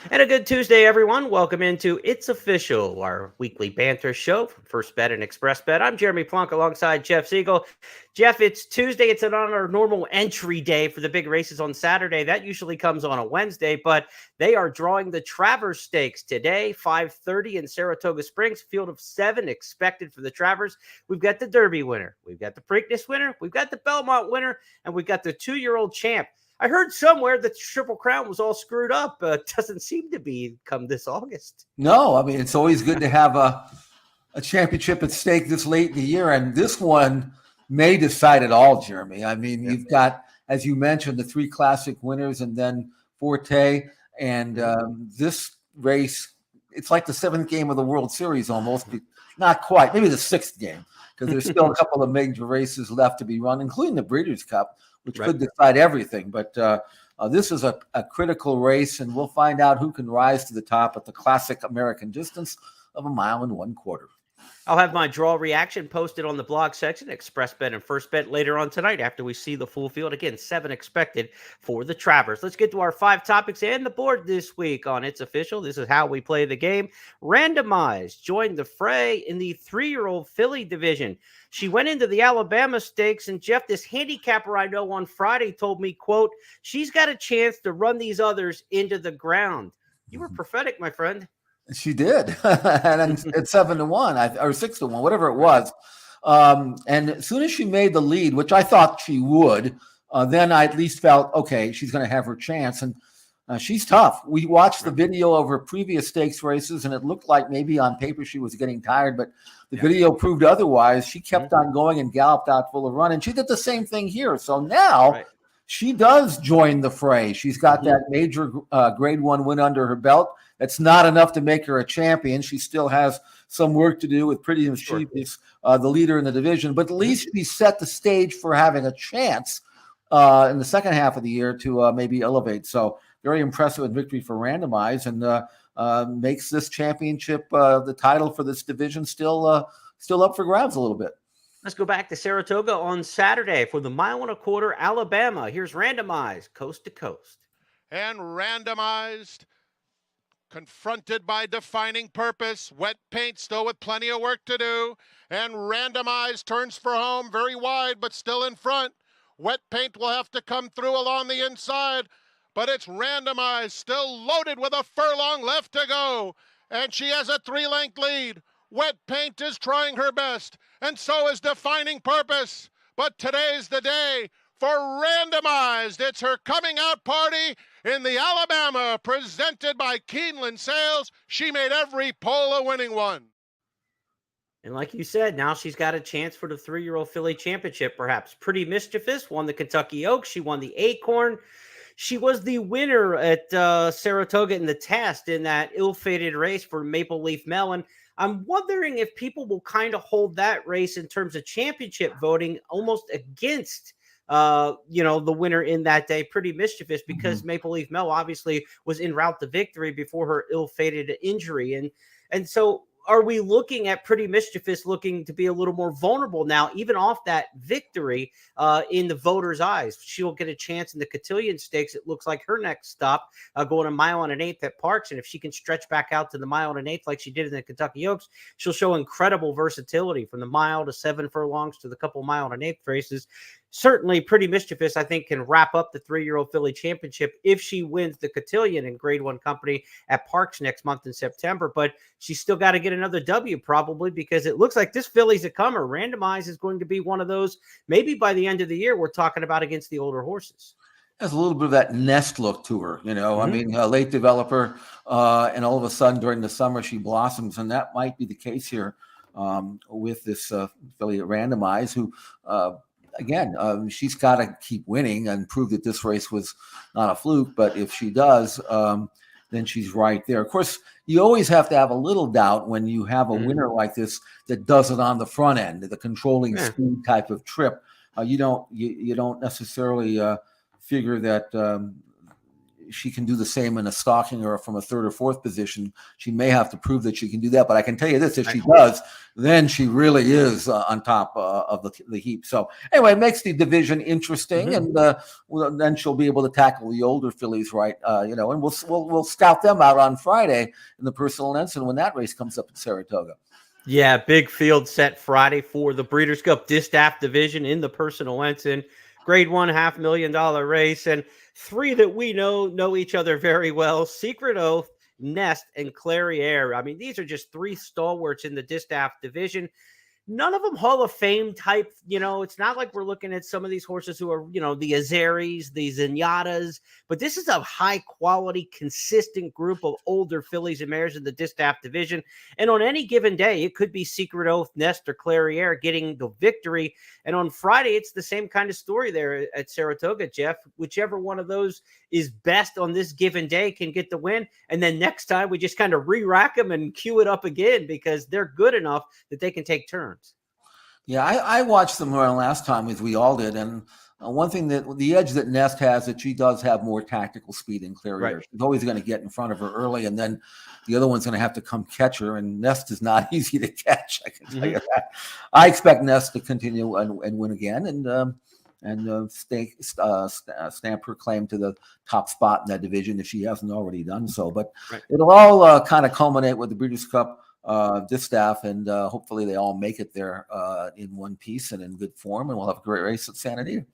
And a good Tuesday, everyone. Welcome into It's Official, our weekly banter show from First Bet and Express Bet. I'm Jeremy Plonk alongside Jeff Siegel. Jeff, it's Tuesday. It's on our normal entry day for the big races on Saturday. That usually comes on a Wednesday, but they are drawing the Travers Stakes today, 5:30 in Saratoga Springs. Field of 7 expected for the Travers. We've got the Derby winner. We've got the Preakness winner. We've got the Belmont winner. And we've got the 2-year-old champ. I heard somewhere that the Triple Crown was all screwed up. It doesn't seem to be come this August. No, I mean, it's always good to have a championship at stake this late in the year. And this one may decide it all, Jeremy. I mean, You've got, as you mentioned, the 3 classic winners and then Forte. And this race, it's like the 7th game of the World Series almost. Not quite, maybe the 6th game, because there's still a couple of major races left to be run, including the Breeders' Cup, which could decide everything. But this is a critical race, and we'll find out who can rise to the top at the classic American distance of 1 1/4 miles. I'll have my draw reaction posted on the blog section, Express Bet and First Bet, later on tonight after we see the full field. Again, 7 expected for the Travers. Let's get to our 5 topics and the board this week on It's Official. This is how we play the game. Randomized joined the fray in the 3-year-old filly division. She went into the Alabama Stakes, and Jeff, this handicapper I know on Friday told me, quote, she's got a chance to run these others into the ground. You were prophetic, my friend. She did, and it's 7-1 or 6-1, whatever it was. And as soon as she made the lead, which I thought she would, then I at least felt, okay, she's going to have her chance. And she's tough. We watched the video of her previous stakes races, and it looked like maybe on paper she was getting tired, but the video proved otherwise. She kept on going and galloped out full of run, and she did the same thing here. So now she does join the fray. She's got that major grade 1 win under her belt. That's not enough to make her a champion. She still has some work to do with Pretty Mischievous, the leader in the division. But at least she set the stage for having a chance in the second half of the year to maybe elevate. So very impressive victory for Randomize, and makes this championship, the title for this division, still up for grabs a little bit. Let's go back to Saratoga on Saturday for the 1 1/4 Alabama. Here's Randomized, coast to coast. And Randomized, confronted by defining purpose, wet paint still with plenty of work to do, and Randomized turns for home, very wide but still in front. Wet paint will have to come through along the inside, but it's Randomized, still loaded with a furlong left to go, and she has a 3-length lead. Wet paint is trying her best, and so is defining purpose, but today's the day for Randomized. It's her coming out party in the Alabama, presented by Keeneland Sales. She made every pole a winning one. And like you said, now she's got a chance for the 3-year-old filly championship, perhaps. Pretty Mischievous won the Kentucky Oaks. She won the Acorn. She was the winner at Saratoga in the test in that ill-fated race for Maple Leaf Melon. I'm wondering if people will kind of hold that race in terms of championship voting almost against the winner in that day, Pretty Mischievous, because Maple Leaf Mel obviously was en route to victory before her ill-fated injury. And so are we looking at Pretty Mischievous looking to be a little more vulnerable now, even off that victory in the voters' eyes? She'll get a chance in the Cotillion Stakes. It looks like her next stop going 1 1/8 at Parks. And if she can stretch back out to the 1 1/8 like she did in the Kentucky Oaks, she'll show incredible versatility from the mile to 7 furlongs to the couple 1 1/8 races. Certainly, Pretty Mischievous, I think, can wrap up the 3-year-old filly championship if she wins the Cotillion in Grade 1 company at Parks next month in September. But she's still got to get another W probably, because it looks like this filly's a comer. Randomized is going to be one of those, maybe by the end of the year, we're talking about against the older horses. Has a little bit of that nest look to her, I mean, a late developer, and all of a sudden during the summer she blossoms, and that might be the case here with this filly at Randomized, who again, she's got to keep winning and prove that this race was not a fluke. But if she does, then she's right there. Of course, you always have to have a little doubt when you have a winner like this that does it on the front end, the controlling speed type of trip. You don't necessarily figure that she can do the same in a stalking or from a third or fourth position. She may have to prove that she can do that. But I can tell you this, if she does, then she really is on top of the heap. So anyway, it makes the division interesting. And then she'll be able to tackle the older fillies, right? And we'll scout them out on Friday in the Personal Ensign when that race comes up in Saratoga. Yeah, big field set Friday for the Breeders' Cup Distaff division in the Personal Ensign. Grade 1 $500,000 race, and three that we know each other very well: Secret Oath, Nest, and Clairiere. I mean, these are just three stalwarts in the Distaff division. None of them Hall of Fame type. It's not like we're looking at some of these horses who are, the Azaris, the Zinatas, but this is a high quality, consistent group of older fillies and mares in the Distaff division. And on any given day, it could be Secret Oath, Nest, or Clairiere getting the victory. And on Friday, it's the same kind of story there at Saratoga, Jeff. Whichever one of those is best on this given day can get the win. And then next time we just kind of re-rack them and queue it up again because they're good enough that they can take turns. Yeah, I watched them last time as we all did. And one thing that the edge that Nest has, that she does have more tactical speed than Clairiere. Right. She's always going to get in front of her early, and then the other one's going to have to come catch her. And Nest is not easy to catch, I can tell you that. I expect Nest to continue and win again and stamp her claim to the top spot in that division if she hasn't already done so. But it'll all kind of culminate with the Breeders' Cup Distaff, and hopefully they all make it there in one piece and in good form, and we'll have a great race at Santa Anita.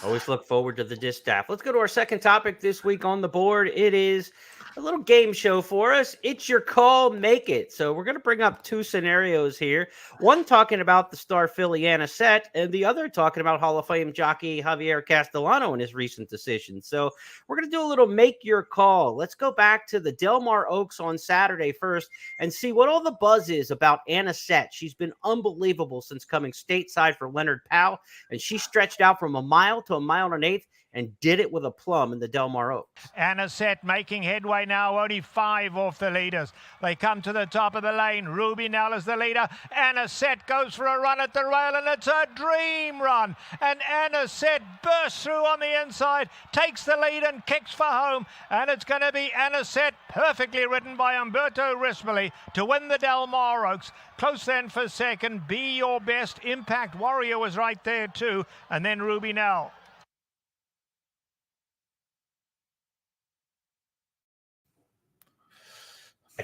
Always look forward to the Distaff. Let's go to our second topic this week on the board. It is a little game show for us. It's your call, make it. So we're going to bring up two scenarios here. One talking about the star filly Anisette, and the other talking about Hall of Fame jockey Javier Castellano and his recent decision. So we're going to do a little make your call. Let's go back to the Del Mar Oaks on Saturday first and see what all the buzz is about Anisette. She's been unbelievable since coming stateside for Leonard Powell, and she stretched out from a mile to a mile and an eighth and did it with a plum in the Del Mar Oaks. Anisette making headway now, only 5 off the leaders. They come to the top of the lane. Ruby now is the leader. Anisette goes for a run at the rail, and it's a dream run. And Anisette bursts through on the inside, takes the lead and kicks for home. And it's going to be Anisette, perfectly ridden by Umberto Rispoli, to win the Del Mar Oaks. Close then for second. Be Your Best. Impact Warrior was right there too. And then Ruby Nell.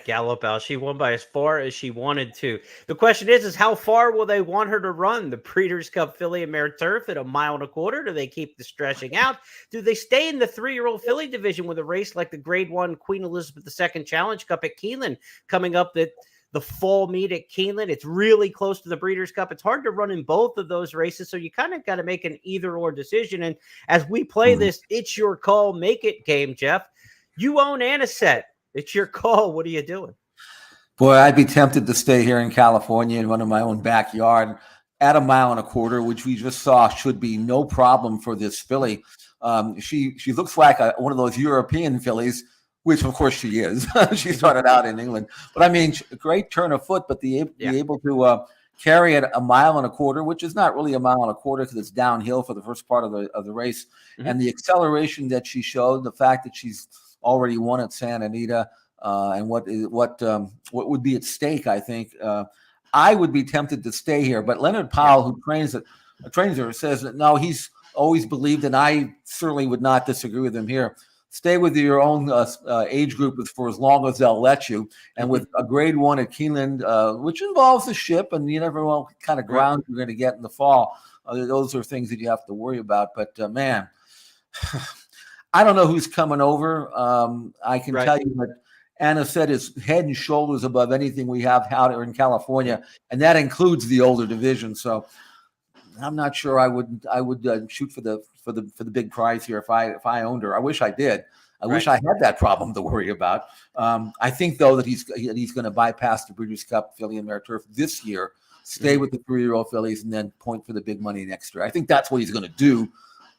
Gallop out. She won by as far as she wanted to. The question is how far will they want her to run? The Breeders' Cup filly and mare turf at 1.25 miles? Do they keep the stretching out? Do they stay in the 3-year-old filly division with a race like the Grade 1 Queen Elizabeth II Challenge Cup at Keeneland coming up at the fall meet at Keeneland? It's really close to the Breeders' Cup. It's hard to run in both of those races, so you kind of got to make an either-or decision. And as we play this It's Your Call, Make It game, Jeff, you own Anisette. It's your call. What are you doing? Boy, I'd be tempted to stay here in California and run in my own backyard at 1.25 miles, which we just saw should be no problem for this filly. She looks like one of those European fillies, which of course she is. She started out in England, but I mean, great turn of foot, but be able to carry at 1.25 miles, which is not really 1.25 miles because it's downhill for the first part of the race, and the acceleration that she showed, the fact that she's already won at Santa Anita, and what would be at stake, I think. I would be tempted to stay here, but Leonard Powell, who trains her, says that no, he's always believed, and I certainly would not disagree with him here. Stay with your own age group for as long as they'll let you, and with a Grade 1 at Keeneland, which involves the ship, and you never know what kind of ground you're going to get in the fall. Those are things that you have to worry about. But man. I don't know who's coming over. I can tell you that Anisette is head and shoulders above anything we have out here in California, and that includes the older division. So I'm not sure I would shoot for the big prize here if I owned her. I wish I did. I wish I had that problem to worry about. I think though that he's going to bypass the Breeders' Cup filly and mare turf this year, stay with the 3-year-old fillies, and then point for the big money next year. I think that's what he's going to do.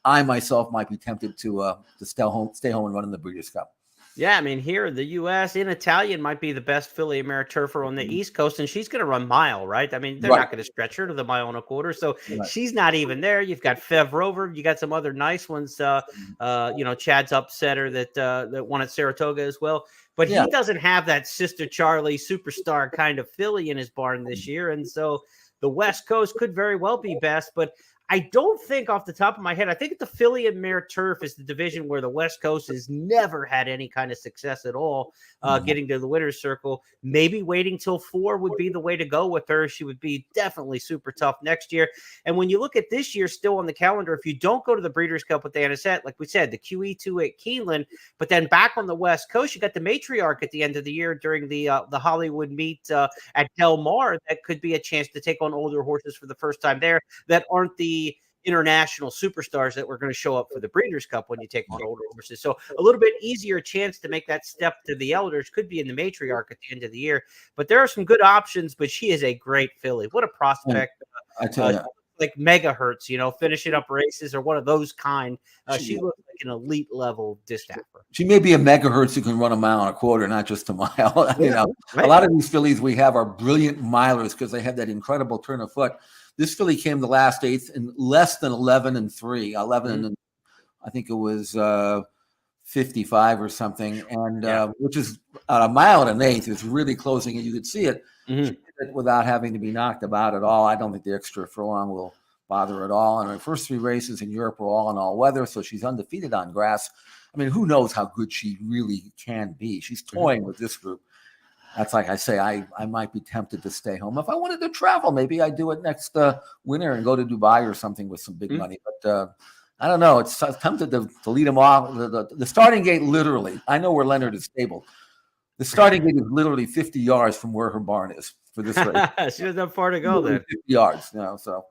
I myself might be tempted to stay home and run in the Breeders' Cup. Yeah, I mean, here in the U.S., in Italian might be the best filly Ameriturfer on the East Coast, and she's going to run mile, right? I mean, they're Right. not going to stretch her to the mile and a quarter, so Right. she's not even there. You've got Fev Rover, you got some other nice ones. Chad's upsetter that won at Saratoga as well, but Yeah. he doesn't have that Sister Charlie superstar kind of filly in his barn this year, and so the West Coast could very well be best, but I don't think off the top of my head, I think the filly and mare turf is the division where the West Coast has never had any kind of success at all, getting to the winner's circle. Maybe waiting till 4 would be the way to go with her. She would be definitely super tough next year. And when you look at this year still on the calendar, if you don't go to the Breeders' Cup with the Anisette, like we said, the QE2 at Keeneland, but then back on the West Coast, you got the Matriarch at the end of the year during the Hollywood meet at Del Mar. That could be a chance to take on older horses for the first time there that aren't the international superstars that were going to show up for the Breeders' Cup when you take on older horses. So a little bit easier chance to make that step to the elders could be in the Matriarch at the end of the year. But there are some good options, but she is a great filly. What a prospect. I tell you. Like megahertz, finishing up races or one of those kind. She looks like an elite level distapper. She may be a megahertz who can run a mile and a quarter, not just a mile. A lot of these fillies we have are brilliant milers because they have that incredible turn of foot. This filly came the last 8th in less than 11-3, 11 and I think it was 55 or something, and which is a mile and an eighth is really closing it. You could see it. Without having to be knocked about at all. I don't think the extra furlong will bother at all. And her first 3 races in Europe were all in all weather, so she's undefeated on grass. I mean, who knows how good she really can be? She's toying with this group. That's like I say, I might be tempted to stay home. If I wanted to travel, maybe I'd do it next winter and go to Dubai or something with some big money. But I don't know. It's tempted to lead them off. The starting gate, literally, I know where Leonard is stabled. The starting gate is literally 50 yards from where her barn is for this race. She doesn't have far to go then. 50 yards, so.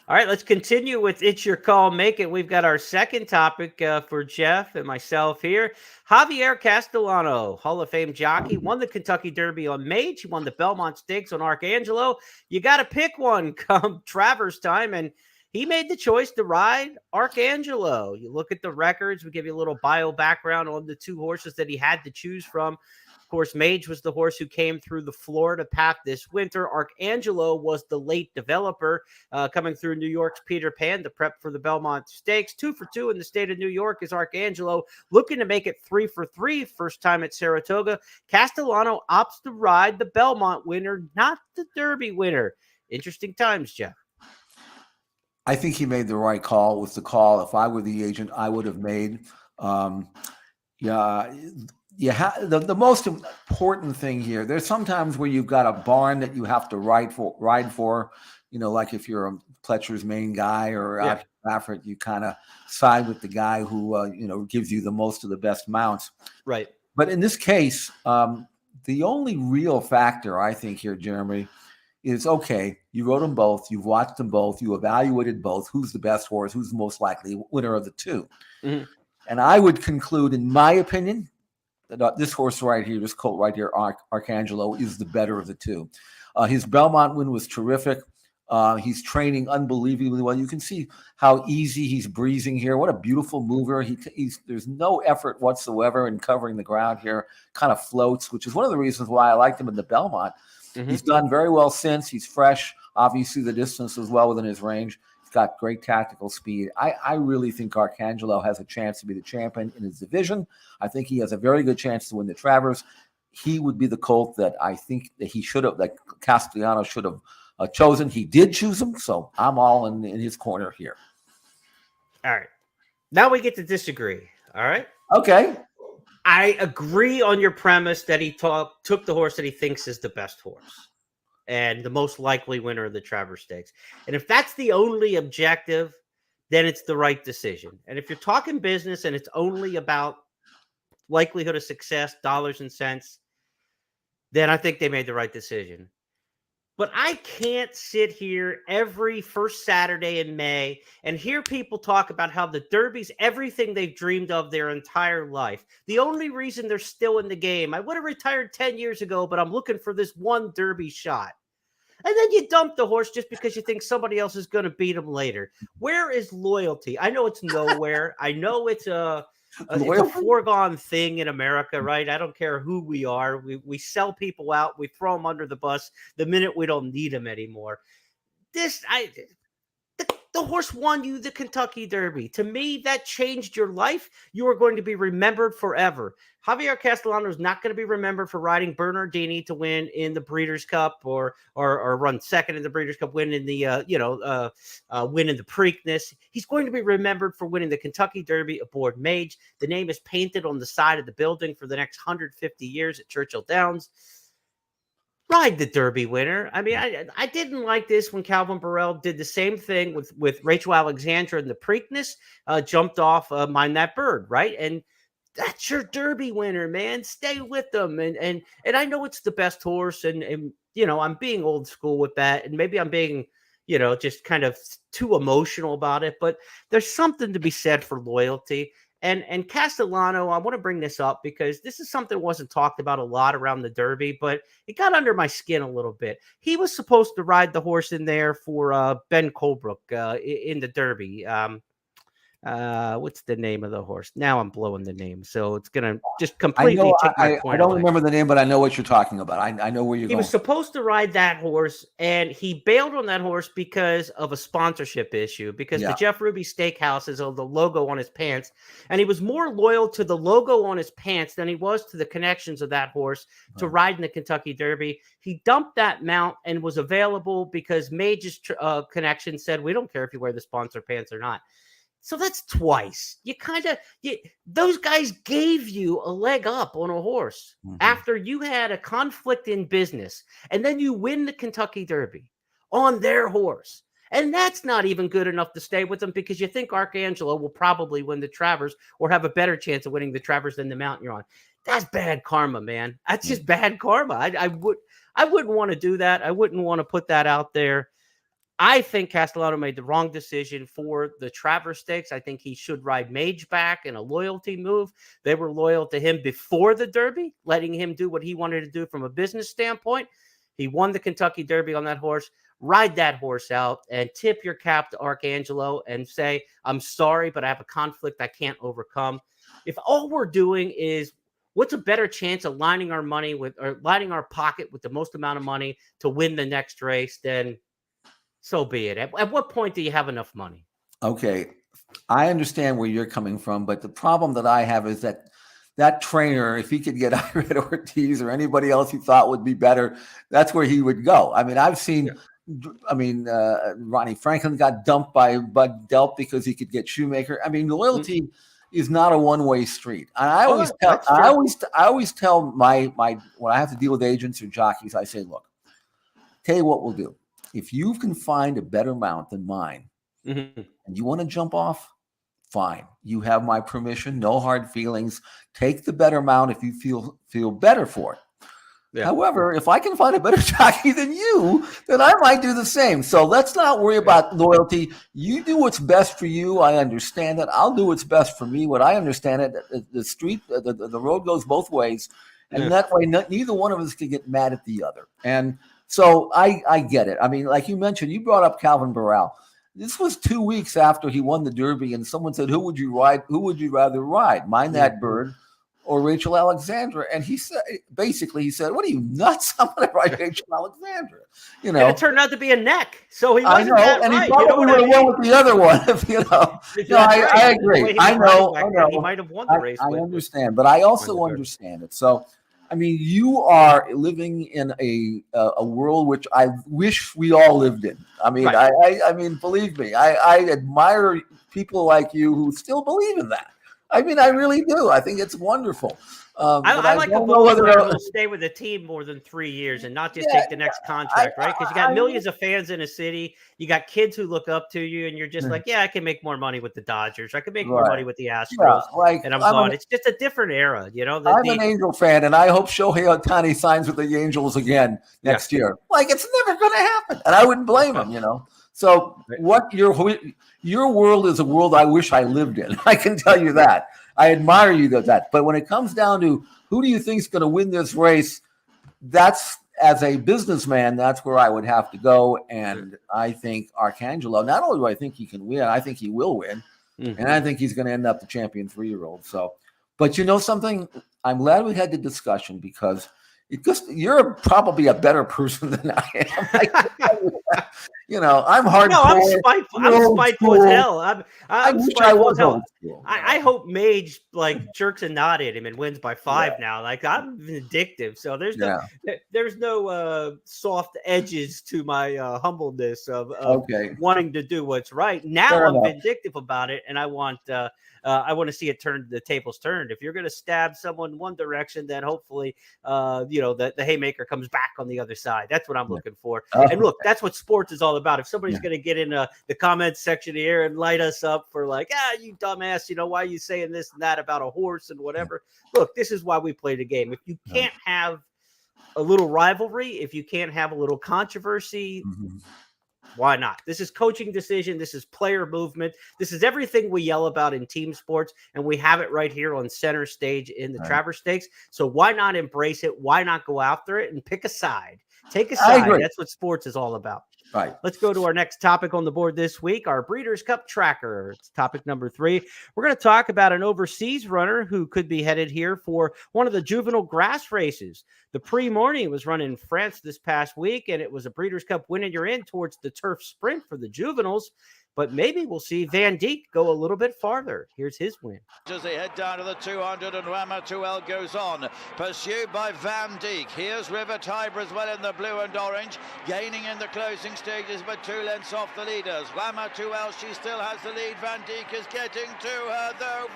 All right, let's continue with It's Your Call, Make It. We've got our second topic for Jeff and myself here. Javier Castellano, Hall of Fame jockey, won the Kentucky Derby on Mage. He won the Belmont Stakes on Arcangelo. You got to pick one come Travers time, and he made the choice to ride Arcangelo. You look at the records. We give you a little bio background on the 2 horses that he had to choose from. Of course, Mage was the horse who came through the Florida path this winter. Arcangelo was the late developer coming through New York's Peter Pan to prep for the Belmont Stakes. 2 for 2 in the state of New York is Arcangelo, looking to make it 3 for 3, first time at Saratoga. Castellano opts to ride the Belmont winner, not the Derby winner. Interesting times, Jeff. I think he made the right call. It was the call. If I were the agent, I would have made. The most important thing here. There's sometimes where you've got a barn that you have to ride for. Like if you're a Pletcher's main guy or Stafford, you kind of side with the guy who gives you the most of the best mounts. Right. But in this case, the only real factor I think here, Jeremy, is okay, you rode them both, you've watched them both, you evaluated both, who's the best horse, who's the most likely winner of the 2. And I would conclude, in my opinion, that this horse right here, this colt right here, Arcangelo, is the better of the 2. His Belmont win was terrific. He's training unbelievably well. You can see how easy he's breezing here. What a beautiful mover. There's no effort whatsoever in covering the ground here. Kind of floats, which is one of the reasons why I liked him in the Belmont. He's done very well since. He's fresh. Obviously, the distance is well within his range. He's got great tactical speed. I really think Arcangelo has a chance to be the champion in his division. I think he has a very good chance to win the Travers. He would be the colt that I think that Castellano should have chosen. He did choose him, so I'm all in his corner here. All right. Now we get to disagree. All right. Okay. I agree on your premise that he took the horse that he thinks is the best horse and the most likely winner of the Travers Stakes. And if that's the only objective, then it's the right decision. And if you're talking business and it's only about likelihood of success, dollars and cents, then I think they made the right decision. But I can't sit here every first Saturday in May and hear people talk about how the Derby's everything they've dreamed of their entire life. The only reason they're still in the game, I would have retired 10 years ago, but I'm looking for this one Derby shot. And then you dump the horse just because you think somebody else is going to beat him later. Where is loyalty? I know it's nowhere. I know it's It's a foregone thing in America, right? I don't care who we are. We sell people out. We throw them under the bus the minute we don't need them anymore. The horse won you the Kentucky Derby. To me, that changed your life. You are going to be remembered forever. Javier Castellano is not going to be remembered for riding Bernardini to win in the Breeders' Cup or run second in the Breeders' Cup, win in the win in the Preakness. He's going to be remembered for winning the Kentucky Derby aboard Mage. The name is painted on the side of the building for the next 150 years at Churchill Downs. Ride the Derby winner. I mean, I didn't like this when Calvin Burrell did the same thing with Rachel Alexandra in the Preakness, jumped off Mind That Bird, right? And that's your Derby winner, man. Stay with them. And I know it's the best horse, and I'm being old school with that, and maybe I'm being, just kind of too emotional about it, but there's something to be said for loyalty. And Castellano, I want to bring this up because this is something that wasn't talked about a lot around the Derby, but it got under my skin a little bit. He was supposed to ride the horse in there for Ben Colebrook in the Derby. What's the name of the horse? Now I'm blowing the name, so it's gonna just completely take my point. I don't away. remember the name, but I know what you're talking about. I know where you're going. He was supposed to ride that horse, and he bailed on that horse because of a sponsorship issue. Because the Jeff Ruby Steakhouse is the logo on his pants, and he was more loyal to the logo on his pants than he was to the connections of that horse to ride in the Kentucky Derby. He dumped that mount and was available because Mage's connection said, "We don't care if you wear the sponsor pants or not." So that's twice. Those guys gave you a leg up on a horse after you had a conflict in business, and then you win the Kentucky Derby on their horse. And that's not even good enough to stay with them because you think Arcangelo will probably win the Travers or have a better chance of winning the Travers than the mount you're on. That's bad karma, man. That's just bad karma. I wouldn't want to do that. I wouldn't want to put that out there. I think Castellano made the wrong decision for the Travers Stakes. I think he should ride Mage back in a loyalty move. They were loyal to him before the Derby, letting him do what he wanted to do from a business standpoint. He won the Kentucky Derby on that horse. Ride that horse out and tip your cap to Arcangelo and say, "I'm sorry, but I have a conflict I can't overcome." If all we're doing is what's a better chance of lining our money with, or lining our pocket with the most amount of money to win the next race, then so be it. At what point do you have enough money? Okay. I understand where you're coming from, but the problem that I have is that trainer, if he could get Irene Ortiz or anybody else he thought would be better, that's where he would go. I mean, I've seen, Ronnie Franklin got dumped by Bud Delp because he could get Shoemaker. I mean, loyalty is not a one-way street. And I always tell my when I have to deal with agents or jockeys, I say, look, tell you what we'll do. If you can find a better mount than mine and you want to jump off, fine. You have my permission, no hard feelings. Take the better mount if you feel better for it. Yeah. However, if I can find a better jockey than you, then I might do the same. So let's not worry about loyalty. You do what's best for you. I understand that. I'll do what's best for me. What I understand it, the road goes both ways. And that way, neither one of us can get mad at the other. And so I get it. I mean, like you mentioned, you brought up Calvin Burrell. This was 2 weeks after he won the Derby, and someone said, "Who would you ride? Who would you rather ride, Mind That Bird or Rachel Alexandra?" And he said, "What are you nuts? I'm going to ride Rachel Alexandra." And it turned out to be a neck. So he wasn't that and right. He probably would have won with the other one. I agree. I know. He might have won the race. I understand, but I also understand it. So. I mean, you are living in a world which I wish we all lived in. I mean, I mean, believe me, I admire people like you who still believe in that. I mean, I really do. I think it's wonderful. I like the bowler who will stay with the team more than 3 years and not just take the next contract, right? Because you got millions of fans in a city. You got kids who look up to you, and you're just like, I can make more money with the Dodgers. I can make more money with the Astros. And I'm gone. It's just a different era, I'm an Angel fan, and I hope Shohei Ohtani signs with the Angels again next year. It's never going to happen, and I wouldn't blame him, So what your world is a world I wish I lived in. I can tell you that. I admire you that. But when it comes down to who do you think is going to win this race, that's, as a businessman, that's where I would have to go. And I think Arcangelo, not only do I think he can win, I think he will win. And I think he's going to end up the champion 3-year-old. So, but you know something? I'm glad we had the discussion because you're probably a better person than I am. I'm hardcore. No, I'm spiteful. I'm spiteful as hell. I'm wish spiteful I was as hell. old school. I hope Mage jerks a nod at him and wins by 5 now. Like, I'm vindictive, so there's no soft edges to my humbleness of wanting to do what's right. Now Fair I'm enough. vindictive about it, and I want to see it turned. The tables turned. If you're going to stab someone one direction, then hopefully the haymaker comes back on the other side. That's what I'm looking for. And look, that's what sports is all about. If somebody's going to get in the comments section here and light us up for you dumbass, why are you saying this and that about a horse and whatever? Look, this is why we play the game. If you can't have a little rivalry, if you can't have a little controversy, why not? This is coaching decision. This is player movement. This is everything we yell about in team sports, and we have it right here on center stage in the Travers Stakes. So why not embrace it? Why not go after it and pick a side? Take a side. That's what sports is all about. Right. Let's go to our next topic on the board this week, our Breeders' Cup Tracker. It's topic number 3. We're going to talk about an overseas runner who could be headed here for one of the juvenile grass races. The Prix was run in France this past week, and it was a Breeders' Cup win, and you're in towards the turf sprint for the juveniles. But maybe we'll see Van Dijk go a little bit farther. Here's his win. As they head down to the 200 and Ramatuelle goes on, pursued by Van Dijk. Here's River Tiber as well in the blue and orange, gaining in the closing stages but 2 lengths off the leaders. Ramatuelle, she still has the lead. Van Dijk is getting to her though.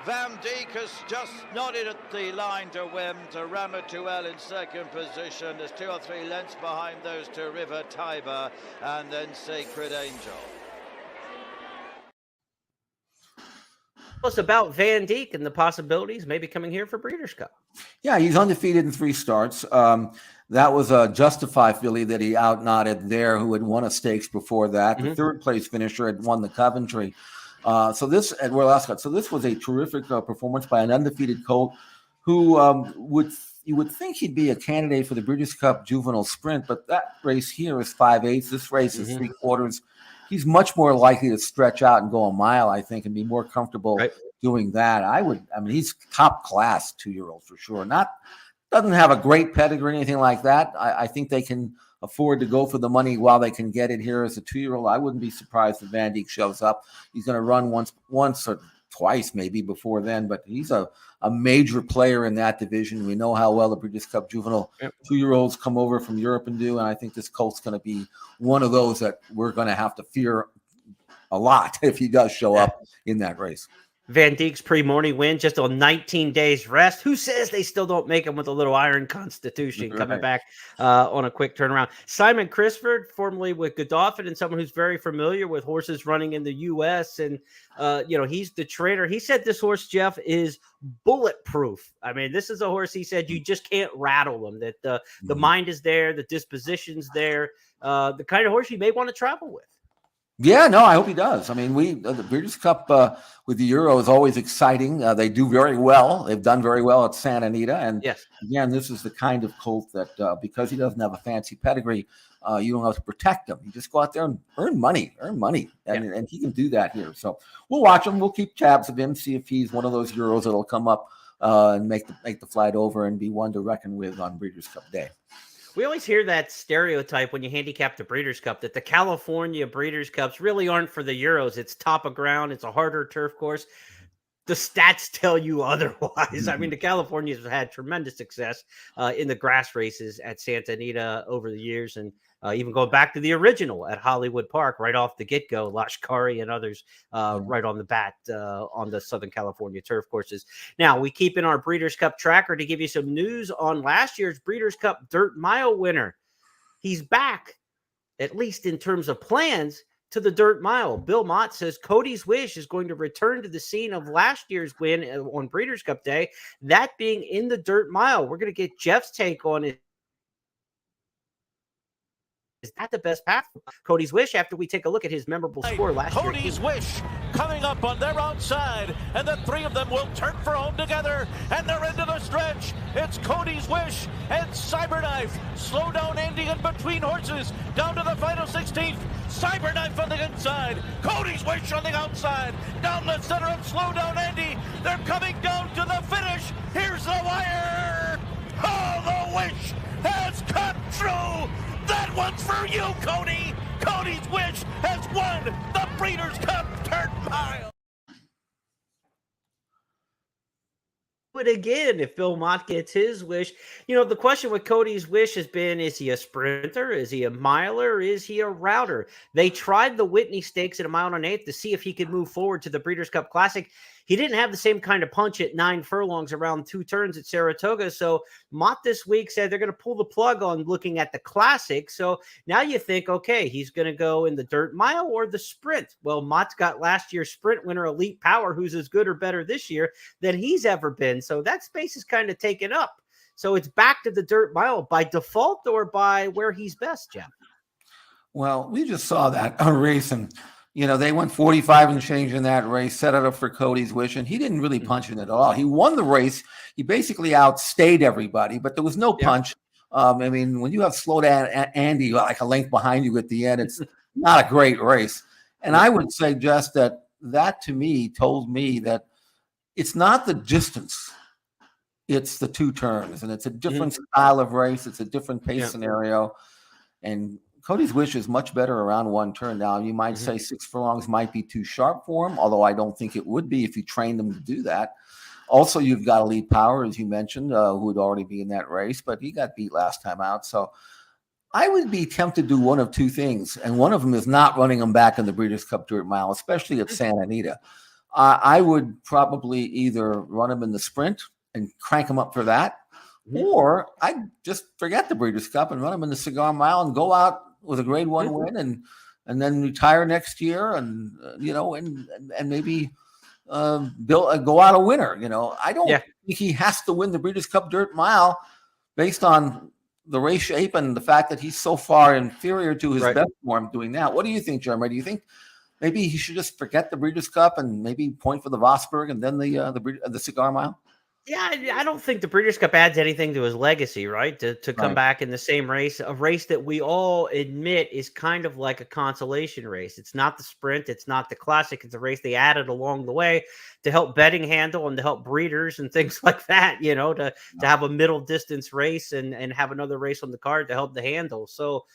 Van Dijk has just nodded at the line to win, to Ramatuelle in second position. There's 2 or 3 lengths behind those two, River Tiber and then Sacred Angel. Tell us about Van Dijk and the possibilities maybe coming here for Breeders' Cup. Yeah, he's undefeated in 3 starts. That was a Justify filly that he out-nodded there, who had won a stakes before that. The 3rd place finisher had won the Coventry. So this at Royal Ascot. So this was a terrific performance by an undefeated colt who you would think he'd be a candidate for the Breeders' Cup Juvenile Sprint, but that race here is 5/8. This race is 3/4. He's much more likely to stretch out and go a mile, I think, and be more comfortable doing that. He's top class 2-year-old for sure. Doesn't have a great pedigree or anything like that. I think they can afford to go for the money while they can get it here as a 2-year-old. I wouldn't be surprised if Van Dijk shows up. He's going to run once or twice maybe before then, but he's a major player in that division. We know how well the Breeders' Cup Juvenile 2-year-olds come over from Europe and do, and I think this colt's going to be one of those that we're going to have to fear a lot if he does show up in that race. Van Dijk's Prix win just on 19 days rest. Who says they still don't make him with a little iron constitution coming back on a quick turnaround? Simon Crisford, formerly with Godolphin, and someone who's very familiar with horses running in the U.S. And, he's the trainer. He said this horse, Jeff, is bulletproof. I mean, this is a horse, he said, you just can't rattle him, that the mind is there, the disposition's there, the kind of horse you may want to travel with. Yeah, no, I hope he does. I mean, the Breeders' Cup with the Euro is always exciting. They do very well. They've done very well at Santa Anita. And again, this is the kind of colt that because he doesn't have a fancy pedigree, you don't have to protect him. You just go out there and earn money. And he can do that here. So we'll watch him. We'll keep tabs of him, see if he's one of those Euros that'll come up and make the flight over and be one to reckon with on Breeders' Cup Day. We always hear that stereotype when you handicap the Breeders' Cup that the California Breeders' Cups really aren't for the Euros. It's top of ground. It's a harder turf course. The stats tell you otherwise. I mean, the Californians have had tremendous success in the grass races at Santa Anita over the years, and even going back to the original at Hollywood Park right off the get-go, Lashkari and others right on the bat on the Southern California turf courses. Now, we keep in our Breeders' Cup tracker to give you some news on last year's Breeders' Cup Dirt Mile winner. He's back, at least in terms of plans, to the Dirt Mile. Bill Mott says Cody's Wish is going to return to the scene of last year's win on Breeders' Cup Day, that being in the Dirt Mile. We're going to get Jeff's take on it. Is that the best path for Cody's Wish after we take a look at his memorable score last year? Cody's Wish coming up on their outside, and the three of them will turn for home together, and they're into the stretch. It's Cody's Wish and Cyberknife. Slow down Andy in between horses, down to the final 16th. Cyberknife on the inside, Cody's Wish on the outside, down the center of Slow Down Andy. They're coming down to the finish. Here's the wire. Oh, the wish has come true. That one's for you, Cody. Cody's Wish has won the Breeders' Cup Dirt Mile. But again, if Bill Mott gets his wish, the question with Cody's Wish has been, is he a sprinter? Is he a miler? Is he a router? They tried the Whitney Stakes at 1 1/8 to see if he could move forward to the Breeders' Cup Classic. He didn't have the same kind of punch at 9 furlongs around 2 turns at Saratoga. So Mott this week said they're going to pull the plug on looking at the Classic. So now you think, okay, he's going to go in the Dirt Mile or the Sprint. Well, Mott's got last year's Sprint winner Elite Power, who's as good or better this year than he's ever been. So that space is kind of taken up. So it's back to the Dirt Mile by default or by where he's best, Jeff? Well, we just saw that race, and they went 45 and change in that race, set it up for Cody's Wish, and he didn't really punch it at all. He won the race. He basically outstayed everybody, but there was no punch. I mean, when you have Slow Down Andy like a length behind you at the end, it's not a great race. And I would suggest that to me told me that it's not the distance. It's the 2 turns, and it's a different style of race. It's a different pace scenario. And Cody's Wish is much better around 1 turn. Now, you might say 6 furlongs might be too sharp for him, although I don't think it would be if you trained him to do that. Also, you've got Elite Power, as you mentioned, who would already be in that race, but he got beat last time out. So I would be tempted to do one of 2 things, and one of them is not running him back in the Breeders' Cup Dirt Mile, especially at Santa Anita. I would probably either run him in the Sprint and crank him up for that, or I'd just forget the Breeders' Cup and run him in the Cigar Mile and go out with a Grade 1 win and then retire next year and maybe go out a winner. I don't think he has to win the Breeders' Cup Dirt Mile based on the race shape and the fact that he's so far inferior to his best form doing that. What do you think, Jeremy? Do you think maybe he should just forget the Breeders' Cup and maybe point for the Vosburg and then the Cigar Mile? Yeah, I don't think the Breeders' Cup adds anything to his legacy, right? To come back in the same race, a race that we all admit is kind of like a consolation race. It's not the Sprint, it's not the Classic. It's a race they added along the way to help betting handle and to help breeders and things like that, to have a middle distance race and have another race on the card to help the handle. So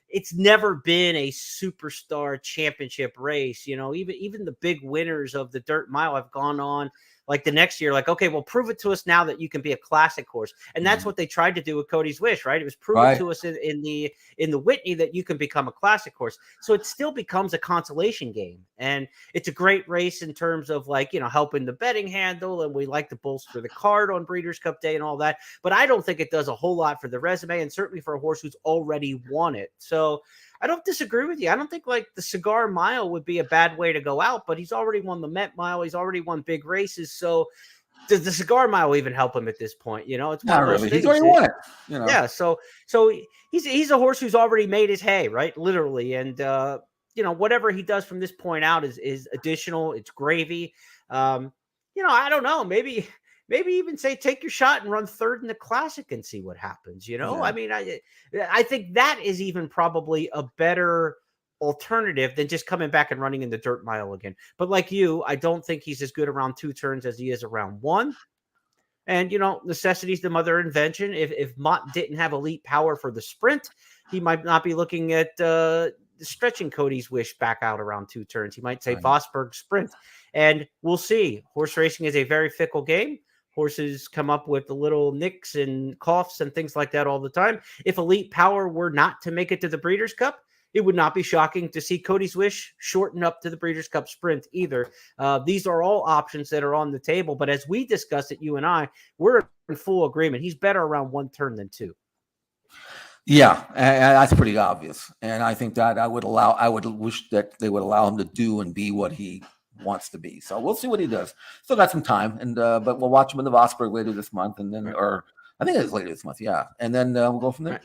it's never been a superstar championship race. Even the big winners of the Dirt Mile have gone on like the next year, like, okay, well, prove it to us now that you can be a classic horse. And that's what they tried to do with Cody's Wish, right? It was proven to us in the Whitney that you can become a classic horse. So it still becomes a consolation game. And it's a great race in terms of helping the betting handle. And we like to bolster the card on Breeders' Cup Day and all that. But I don't think it does a whole lot for the resume and certainly for a horse who's already won it. So I don't disagree with you. I don't think the Cigar Mile would be a bad way to go out, but he's already won the Met Mile. He's already won big races. So does the Cigar Mile even help him at this point? It's not really. He's already won it. Yeah. So he's a horse who's already made his hay, right? Literally. And whatever he does from this point out is additional. It's gravy. I don't know. Maybe even say take your shot and run 3rd in the Classic and see what happens. I mean, I think that is even probably a better alternative than just coming back and running in the Dirt Mile again. But like you, I don't think he's as good around 2 turns as he is around 1. And necessity's the mother of invention. If Mott didn't have Elite Power for the Sprint, he might not be looking at stretching Cody's Wish back out around 2 turns. He might say Vosburg Sprint, and we'll see. Horse racing is a very fickle game. Horses come up with the little nicks and coughs and things like that all the time. If Elite Power were not to make it to the Breeders' Cup, it would not be shocking to see Cody's Wish shorten up to the Breeders' Cup Sprint either. These are all options that are on the table. But as we discussed it, you and I, we're in full agreement. He's better around 1 turn than 2. Yeah, that's pretty obvious. And I think that I would wish that they would allow him to do and be what he wants to be. So we'll see what he does. Still got some time, and but we'll watch him in the Vosburg later this month, and then, or I think it's later this month, yeah. And then we'll go from there.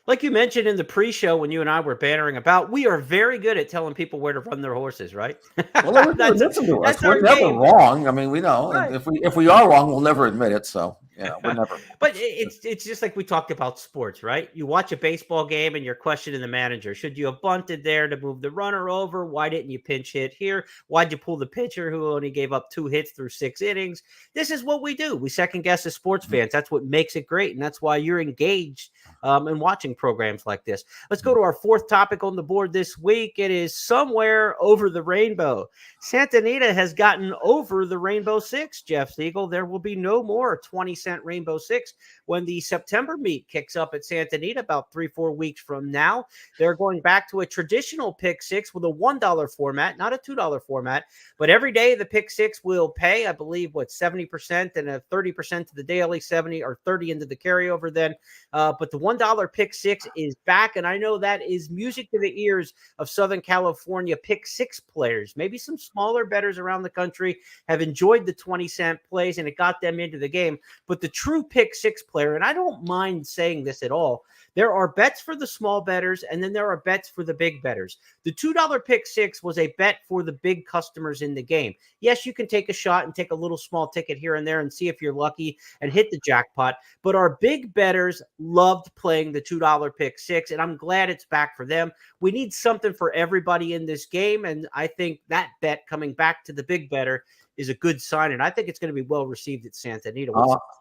Like you mentioned in the pre-show when you and I were bantering about, we are very good at telling people where to run their horses, right? Well, never That's listen to us. that's We're our never game. wrong. I mean, we know. Right. And if we are wrong, we'll never admit it. So, we're never. But it's just like we talked about sports, right? You watch a baseball game and you're questioning the manager. Should you have bunted there to move the runner over? Why didn't you pinch hit here? Why'd you pull the pitcher who only gave up 2 hits through 6 innings? This is what we do. We second guess as sports fans. That's what makes it great. And that's why you're engaged in watching programs like this. Let's go to our 4th topic on the board this week. It is somewhere over the rainbow. Santa Anita has gotten over the Rainbow Six, Jeff Siegel. There will be no more 20-cent Rainbow Six when the September meet kicks up at Santa Anita about 3-4 weeks from now. They're going back to a traditional pick six with a $1 format, not a $2 format. But every day the pick six will pay, I believe, 70% and a 30% to the daily, 70 or 30 into the carryover then. But the $1 pick six is back, and I know that is music to the ears of Southern California pick six players. Maybe some smaller bettors around the country have enjoyed the 20-cent plays, and it got them into the game. But the true pick six player, and I don't mind saying this at all, there are bets for the small bettors, and then there are bets for the big bettors. The $2 pick six was a bet for the big customers in the game. Yes, you can take a shot and take a little small ticket here and there and see if you're lucky and hit the jackpot. But our big bettors loved playing the $2 pick six, and I'm glad it's back for them. We need something for everybody in this game, and I think that bet coming back to the big better is a good sign, and I think it's going to be well received at Santa Anita.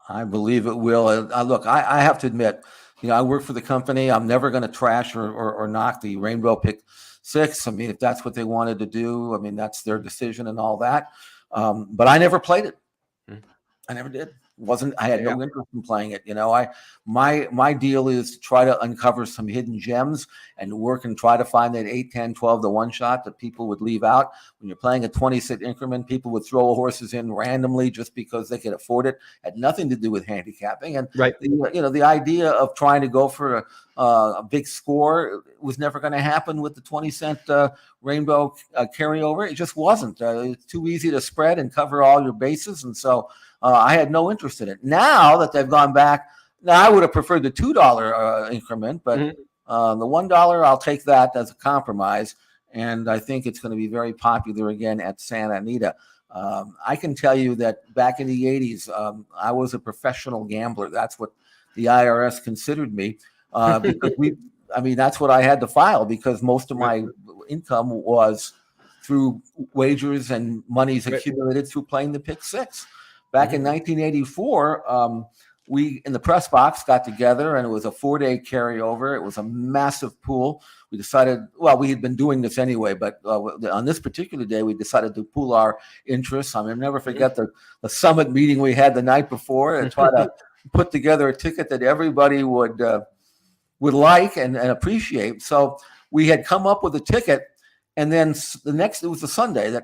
I believe it will. Look, I have to admit, I work for the company. I'm never going to trash or knock the Rainbow Pick Six. I mean, if that's what they wanted to do, I mean, that's their decision and all that. But I never played it. I never did. I had no interest in playing it. My deal is to try to uncover some hidden gems and work and try to find that 8, 10, 12 to 1 shot that people would leave out. When you're playing a 20-cent increment, people would throw horses in randomly just because they could afford it. Had nothing to do with handicapping. And the idea of trying to go for a big score was never going to happen with the 20-cent Rainbow carryover. It just wasn't. It's too easy to spread and cover all your bases. And so I had no interest in it. Now that they've gone back, now I would have preferred the $2 increment, but the $1, I'll take that as a compromise. And I think it's going to be very popular again at Santa Anita. I can tell you that back in the 80s, I was a professional gambler. That's what the IRS considered me because that's what I had to file because most of my income was through wagers and monies accumulated through playing the pick six. Back in 1984, we in the press box got together and it was a 4-day carryover. It was a massive pool. We decided, we had been doing this anyway, but on this particular day, we decided to pool our interests. I'll never forget the summit meeting we had the night before and try to put together a ticket that everybody would like and appreciate. So we had come up with a ticket. And then it was a Sunday that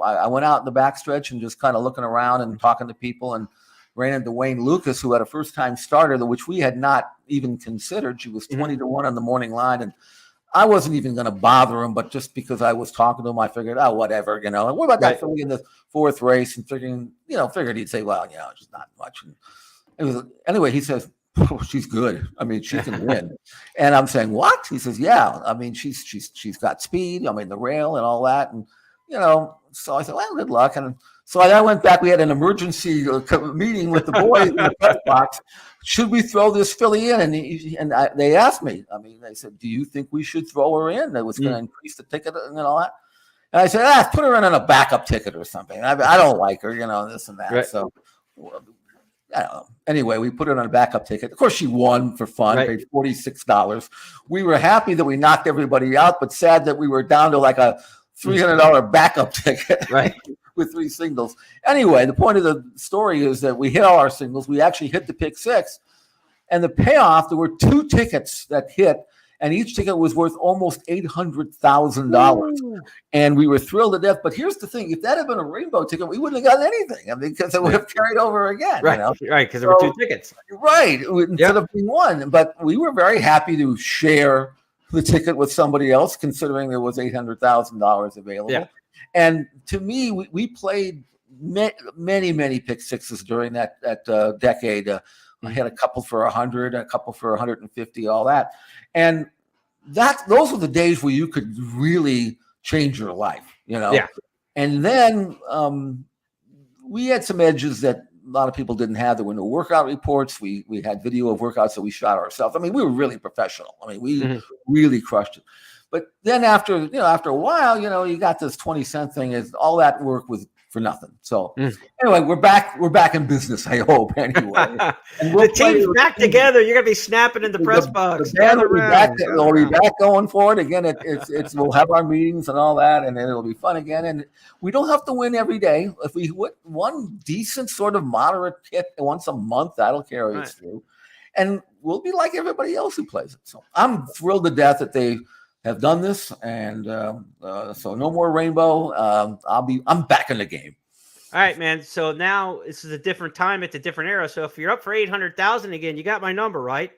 I went out in the backstretch and just kind of looking around and talking to people and ran into Wayne Lucas, who had a first-time starter, which we had not even considered. She was 20 to 1 on the morning line. And I wasn't even going to bother him, but just because I was talking to him, I figured, whatever, And what about that filly in the 4th race? And figured he'd say, just not much. And anyway, he says, she's good. She can win. And I'm saying, what? He says, yeah. She's got speed. The rail and all that. And, so I said, good luck. And so I went back. We had an emergency meeting with the boys in the press box. Should we throw this filly in? And they asked me, they said, do you think we should throw her in? That was going to increase the ticket and all that. And I said, put her in on a backup ticket or something. I don't like her, this and that. Right. So I don't know. Anyway, we put it on a backup ticket. Of course, she won for fun, paid $46. We were happy that we knocked everybody out, but sad that we were down to like a $300 backup ticket with 3 singles. Anyway, the point of the story is that we hit all our singles. We actually hit the pick six. And the payoff, there were 2 tickets that hit, and each ticket was worth almost $800,000. And we were thrilled to death. But here's the thing. If that had been a rainbow ticket, we wouldn't have gotten anything. Because it would have carried over again. Right, because there were 2 tickets. Right, instead of being 1. But we were very happy to share the ticket with somebody else, considering there was $800,000 available. Yeah. And to me, we played many pick sixes during that decade. I had a couple for 100, a couple for 150, all that. And those were the days where you could really change your life, Yeah. And then we had some edges that a lot of people didn't have. There were no workout reports. We had video of workouts that we shot ourselves. I mean, we were really professional. I mean, we really crushed it. But then after a while, you got this 20-cent thing. Is all that work was for nothing. So anyway, we're back in business, I hope. Anyway, the team's back together. You're gonna be snapping in the press box. The band will be back going for it again. It's we'll have our meetings and all that, and then it'll be fun again. And we don't have to win every day. If we win one decent sort of moderate hit once a month, that'll carry us through, and we'll be like everybody else who plays it. So I'm thrilled to death that they have done this, and so no more rainbow. I'm back in the game. All right, man. So now this is a different time. It's a different era. So if you're up for 800,000 again, you got my number, right?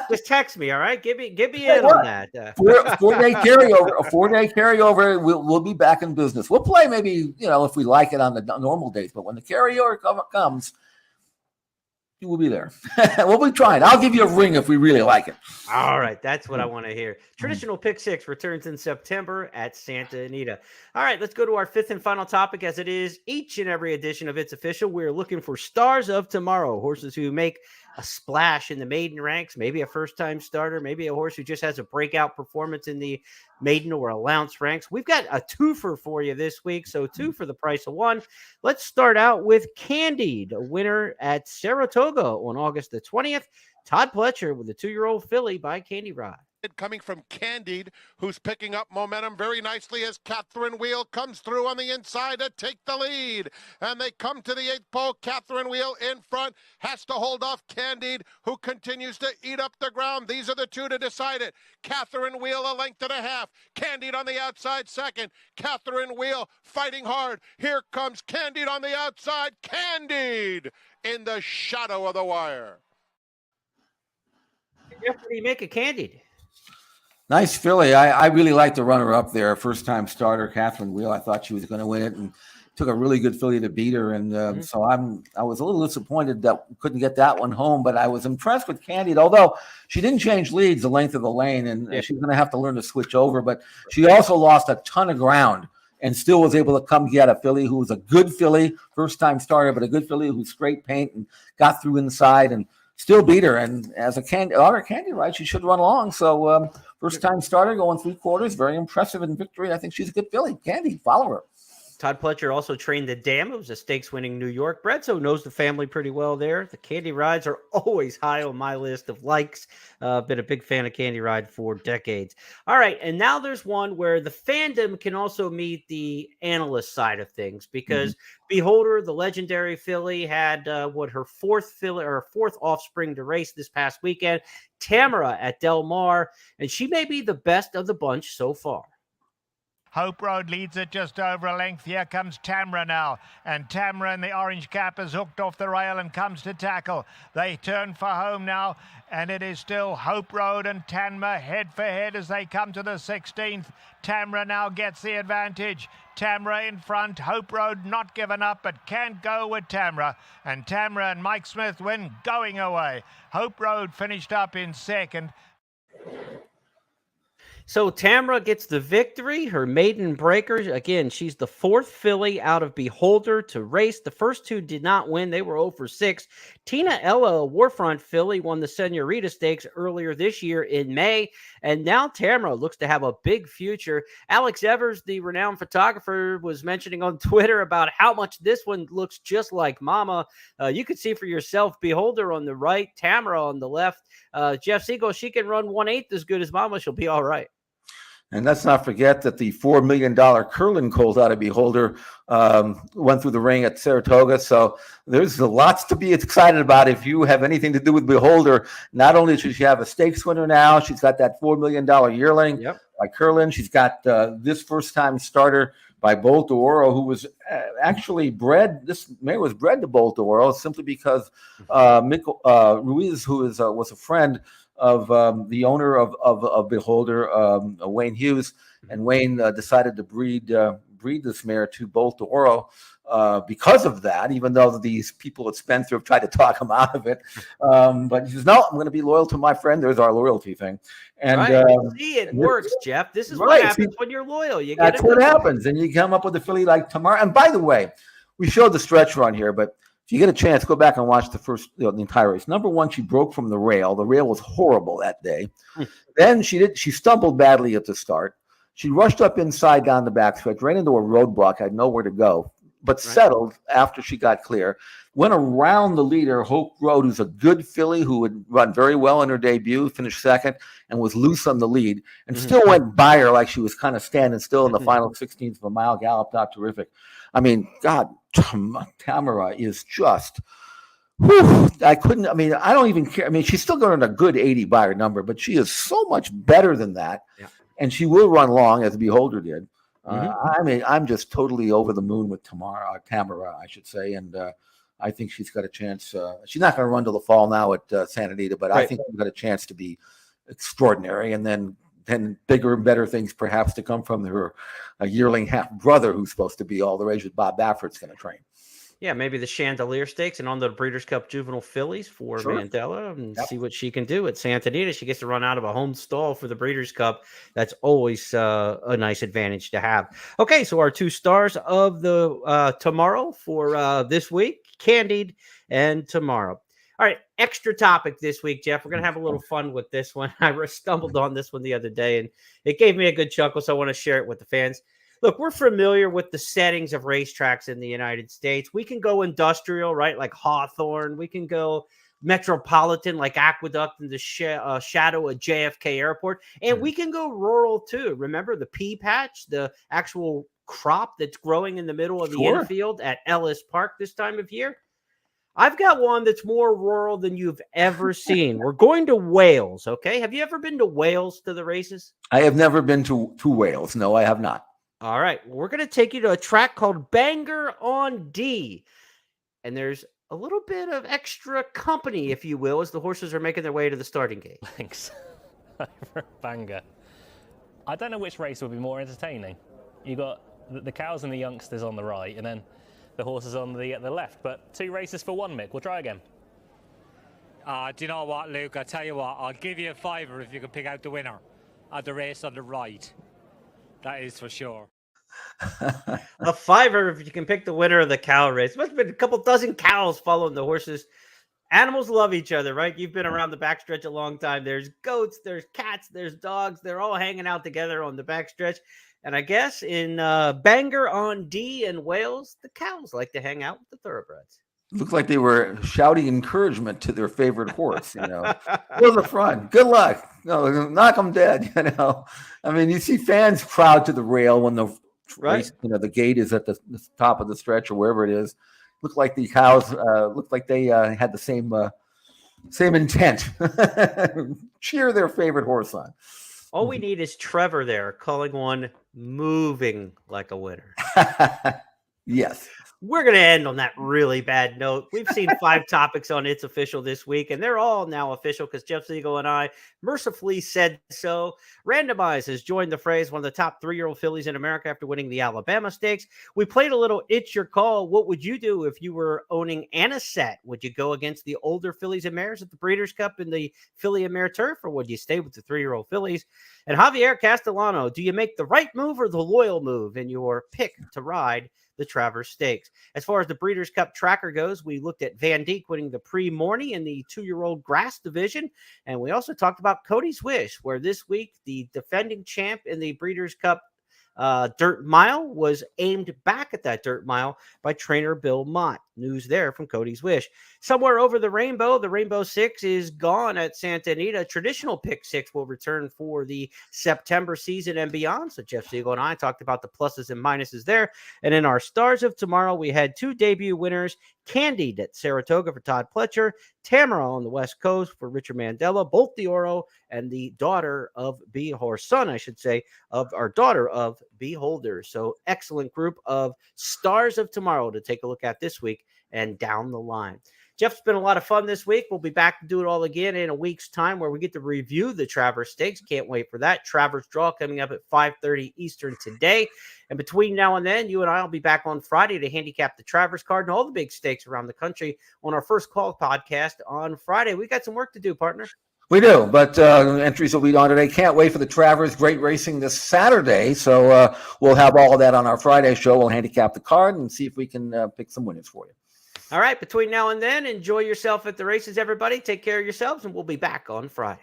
Just text me. All right, give me in on that. 4-day carryover. A 4-day carryover. We'll be back in business. We'll play maybe if we like it on the normal days, but when the carryover comes, you will be there. We'll be trying. I'll give you a ring if we really like it. All right. That's what I want to hear. Traditional Pick Six returns in September at Santa Anita. All right. Let's go to our fifth and final topic, as it is each and every edition of It's Official. We're looking for stars of tomorrow, horses who make a splash in the maiden ranks, maybe a first-time starter, maybe a horse who just has a breakout performance in the maiden or allowance ranks. We've got a twofer for you this week, so 2 for the price of 1. Let's start out with Candied, a winner at Saratoga on August the 20th. Todd Pletcher with the 2-year-old filly by Candy Rod. Coming from Candied, who's picking up momentum very nicely as Catherine Wheel comes through on the inside to take the lead. And they come to the 8th pole. Catherine Wheel in front has to hold off Candied, who continues to eat up the ground. These are the 2 to decide it. Catherine Wheel a length and a half. Candied on the outside second. Catherine Wheel fighting hard. Here comes Candied on the outside. Candied in the shadow of the wire. What do you make of Candied? Nice filly. I really like the runner-up there, first-time starter, Catherine Wheel. I thought she was going to win it, and took a really good filly to beat her. And so I was a little disappointed that we couldn't get that one home, but I was impressed with Candied, although she didn't change leads the length of the lane, and she's going to have to learn to switch over. But she also lost a ton of ground and still was able to come get a filly who was a good filly, first-time starter, but a good filly who's straight paint and got through inside and still beat her. And as a Candy ride, she should run along. So first-time starter going 3/4, very impressive in victory. I think she's a good filly. Candy, follow her. Todd Pletcher also trained the Dam. It was a stakes-winning New York bred, so knows the family pretty well there. The Candy Rides are always high on my list of likes. Been a big fan of Candy Ride for decades. All right, and now there's one where the fandom can also meet the analyst side of things, because Beholder, the legendary filly, had her 4th offspring to race this past weekend, Tamara at Del Mar, and she may be the best of the bunch so far. Hope Road leads it just over a length. Here comes Tamra now. And Tamra in the orange cap is hooked off the rail and comes to tackle. They turn for home now. And it is still Hope Road and Tamra head for head as they come to the 16th. Tamra now gets the advantage. Tamra in front. Hope Road not given up, but can't go with Tamra. And Tamra and Mike Smith win going away. Hope Road finished up in second. So Tamra gets the victory, her maiden breaker. Again, she's the 4th filly out of Beholder to race. The first 2 did not win. They were 0 for 6. Tina Ella, a Warfront filly, won the Senorita Stakes earlier this year in May. And now Tamra looks to have a big future. Alex Evers, the renowned photographer, was mentioning on Twitter about how much this one looks just like Mama. You could see for yourself, Beholder on the right, Tamra on the left. Jeff Siegel, she can run 1/8 as good as Mama. She'll be all right. And let's not forget that the $4 million Curlin colt out of Beholder went through the ring at Saratoga. So there's lots to be excited about if you have anything to do with Beholder. Not only should she have a stakes winner now, she's got that $4 million yearling by Curlin. She's got this first-time starter by Bolt Oro, who was actually bred. This mare was bred to Bolt Oro simply because Mick Ruiz, who was a friend of the owner of Beholder, Wayne Hughes, and Wayne decided to breed breed this mare to Bolt d'Oro because of that, even though these people at Spencer have tried to talk him out of it. But he says, no, I'm going to be loyal to my friend. There's our loyalty thing. And see, it works, Jeff. This is right. what happens when you're loyal. You That's what happens. And you come up with a filly like Tamara. And by the way, we showed the stretch run here, but if you get a chance, go back and watch the entire race. Number one, she broke from the rail. The rail was horrible that day. Then she stumbled badly at the start. She rushed up inside down the backstretch, ran into a roadblock, had nowhere to go, but settled after she got clear. Went around the leader, Hope Road, who's a good filly who had run very well in her debut, finished second, and was loose on the lead, and still went by her like she was kind of standing still in the final 16th of a mile, galloped out terrific. I mean, God, Tamara is just, I don't even care. I mean, she's still going to a good 80 by her number, but she is so much better than that. Yeah. And she will run long, as the Beholder did. I mean, I'm just totally over the moon with Tamara, I should say. And I think she's got a chance. She's not going to run till the fall now at Santa Anita, but I think she's got a chance to be extraordinary. And then bigger and better things perhaps to come from her yearling half brother, who's supposed to be all the rage with Bob Baffert's going to train. Yeah, maybe the Chandelier Stakes and on the Breeders' Cup Juvenile Fillies for Mandela and see what she can do at Santa Anita. She gets to run out of a home stall for the Breeders' Cup. That's always a nice advantage to have. Okay, so our two stars of the tomorrow for this week, Candied and Tomorrow. All right, extra topic this week, Jeff. We're going to have a little fun with this one. I stumbled on this one the other day, and it gave me a good chuckle, so I want to share it with the fans. Look, we're familiar with the settings of racetracks in the United States. We can go industrial, right, like Hawthorne. We can go metropolitan, like Aqueduct in the shadow of JFK Airport. And we can go rural, too. Remember the pea patch, the actual crop that's growing in the middle of the infield at Ellis Park this time of year? I've got one that's more rural than you've ever seen. We're going to Wales, okay? Have you ever been to Wales to the races? I have never been to Wales. No, I have not. All right. We're going to take you to a track called Bangor-on-Dee. And there's a little bit of extra company, if you will, as the horses are making their way to the starting gate. Thanks. Bangor. I don't know which race will be more entertaining. You got the cows and the youngsters on the right, and then the horses on the left. But two races for one, Mick. We'll try again. Do you know what, Luke? I'll tell you what. I'll give you a fiver if you can pick out the winner at the race on the right. That is for sure. A fiver if you can pick the winner of the cow race. Must have been a couple dozen cows following the horses. Animals love each other, right? You've been around the backstretch a long time. There's goats, there's cats, there's dogs. They're all hanging out together on the backstretch. And I guess in Bangor-on-Dee in Wales, the cows like to hang out with the thoroughbreds. Looked like they were shouting encouragement to their favorite horse, Go to the front. Good luck. No, knock them dead, I mean, you see fans crowd to the rail when the race, the gate is at the top of the stretch or wherever it is. Look like the cows looked like they had the same intent. Cheer their favorite horse on. All we need is Trevor there calling one moving like a winner. Yes. We're going to end on that really bad note. We've seen 5 topics on It's Official this week, and they're all now official because Jeff Siegel and I mercifully said so. Randomize has joined the phrase, one of the top 3-year-old fillies in America after winning the Alabama Stakes. We played a little It's Your Call. What would you do if you were owning Anisette? Would you go against the older fillies and mares at the Breeders' Cup in the filly and mare turf, or would you stay with the 3-year-old fillies? And Javier Castellano, do you make the right move or the loyal move in your pick to ride the Travers Stakes? As far as the Breeders' Cup tracker goes, we looked at Van Dijk winning the Prix-Morny in the 2-year-old grass division. And we also talked about Cody's Wish, where this week the defending champ in the Breeders' Cup Dirt Mile was aimed back at that Dirt Mile by trainer Bill Mott. News there from Cody's Wish. Somewhere over the Rainbow 6 is gone at Santa Anita. Traditional pick 6 will return for the September season and beyond. So Jeff Siegel and I talked about the pluses and minuses there. And in our Stars of Tomorrow, we had 2 debut winners. Candied at Saratoga for Todd Pletcher, Tamara on the West Coast for Richard Mandela, Bolt d'Oro, and the daughter of son, I should say, of our daughter of Beholder. So excellent group of Stars of Tomorrow to take a look at this week and down the line. Jeff's been a lot of fun this week. We'll be back to do it all again in a week's time where we get to review the Travers Stakes. Can't wait for that. Travers Draw coming up at 5:30 Eastern today. And between now and then, you and I will be back on Friday to handicap the Travers card and all the big stakes around the country on our First Call podcast on Friday. We got some work to do, partner. We do, but entries will be on today. Can't wait for the Travers. Great racing this Saturday. So we'll have all of that on our Friday show. We'll handicap the card and see if we can pick some winners for you. All right. Between now and then, enjoy yourself at the races, everybody. Take care of yourselves, and we'll be back on Friday.